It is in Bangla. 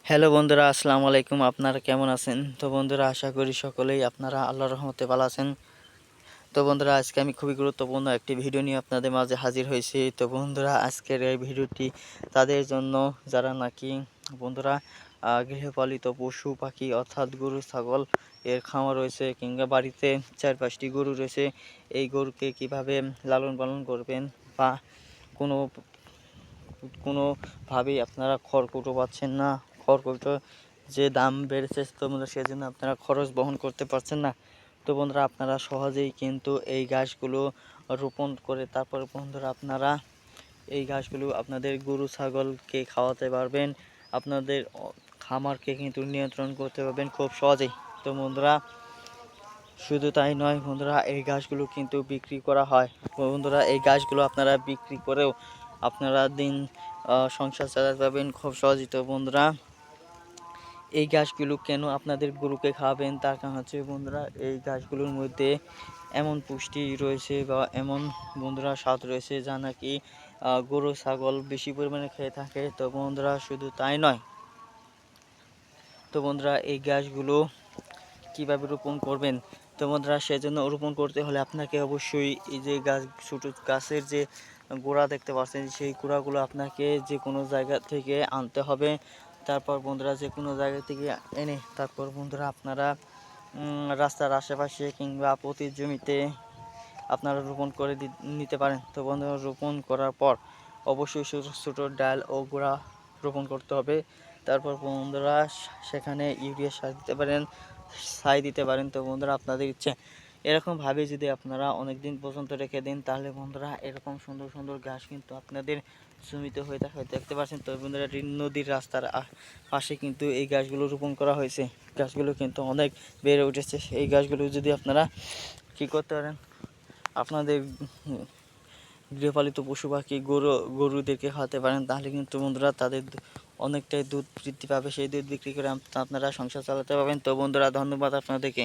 হ্যালো বন্ধুরা, আসসালামু আলাইকুম। আপনারা কেমন আছেন? তো বন্ধুরা, আশা করি সকলেই আপনারা আল্লাহর রহমতে ভালো আছেন। তো বন্ধুরা, আজকে আমি খুবই গুরুত্বপূর্ণ একটি ভিডিও নিয়ে আপনাদের মাঝে হাজির হয়েছি। তো বন্ধুরা, আজকের এই ভিডিওটি তাদের জন্য যারা নাকি বন্ধুরা গৃহপালিত পশু পাখি অর্থাৎ গরু ছাগল এর খামার রয়েছে কিংবা বাড়িতে 4-5টি গরু রয়েছে। এই গরুকে কিভাবে লালন পালন করবেন বা কোনো কোনোভাবেই আপনারা খড়কুটো পাচ্ছেন না, খড়কুটো যে দাম বেড়েছে তো বন্ধুরা সেজন্য আপনারা খরচ বহন করতে পারছেন না। তো বন্ধুরা, আপনারা সহজেই কিন্তু এই ঘাসগুলো রোপণ করে তারপর বন্ধুরা আপনারা এই ঘাসগুলো আপনাদের গরু ছাগলকে খাওয়াতে পারবেন, আপনাদের খামারকে কিন্তু নিয়ন্ত্রণ করতে পারবেন খুব সহজেই। তো বন্ধুরা, শুধু তাই নয় বন্ধুরা, এই ঘাসগুলো কিন্তু বিক্রি করা হয়। বন্ধুরা, এই ঘাসগুলো আপনারা বিক্রি করেও আপনারা দিন সংসার চালাতে পারবেন খুব সহজেই। তো বন্ধুরা, এই ঘাসগুলো কেন আপনাদের গরুকে খাওয়াবেন তার কারণ হচ্ছে বন্ধুরা, এই ঘাসগুলোর মধ্যে এমন পুষ্টি রয়েছে বা এমন বন্ধুরা স্বাদ রয়েছে যা নাকি গরু ছাগল বেশি পরিমাণে খেয়ে থাকে। তো বন্ধুরা, শুধু তাই নয়, তো বন্ধুরা এই ঘাসগুলো কিভাবে রোপণ করবেন? তো বন্ধুরা, সেজন্য রোপণ করতে হলে আপনাকে অবশ্যই এই যে ছোটো গাছের যে গোড়া দেখতে পাচ্ছেন সেই গোড়াগুলো আপনাকে যে কোনো জায়গা থেকে আনতে হবে। তারপর বন্ধুরা, যে কোনো জায়গা থেকে এনে তারপর বন্ধুরা আপনারা রাস্তার আশেপাশে কিংবা প্রতি জমিতে আপনারা রোপণ করে নিতে পারেন। তো বন্ধুরা, রোপণ করার পর অবশ্যই ছোটো ছোটো ডাল ও গোড়া রোপণ করতে হবে। তারপর বন্ধুরা সেখানে ইউরিয়া সার দিতে পারেন, ছাই দিতে পারেন। তো বন্ধুরা, আপনাদের ইচ্ছে এরকমভাবে যদি আপনারা অনেক দিন পর্যন্ত রেখে দিন তাহলে বন্ধুরা এরকম সুন্দর সুন্দর ঘাস কিন্তু আপনাদের জমিতে হয়ে থাকে দেখতে পাচ্ছেন। তো বন্ধুরা, নদীর রাস্তার পাশে কিন্তু এই গাছগুলো রোপণ করা হয়েছে। গাছগুলো কিন্তু অনেক বেড়ে উঠেছে। এই গাছগুলো যদি আপনারা কী করতে পারেন, আপনাদের গৃহপালিত পশু পাখি গরুদেরকে খাওয়াতে পারেন, তাহলে কিন্তু বন্ধুরা তাদের অনেকটাই দুধ বৃদ্ধি পাবে। সেই দুধ বিক্রি করে আপনারা সংসার চালাতে পারবেন। তো বন্ধুরা, ধন্যবাদ আপনাদেরকে।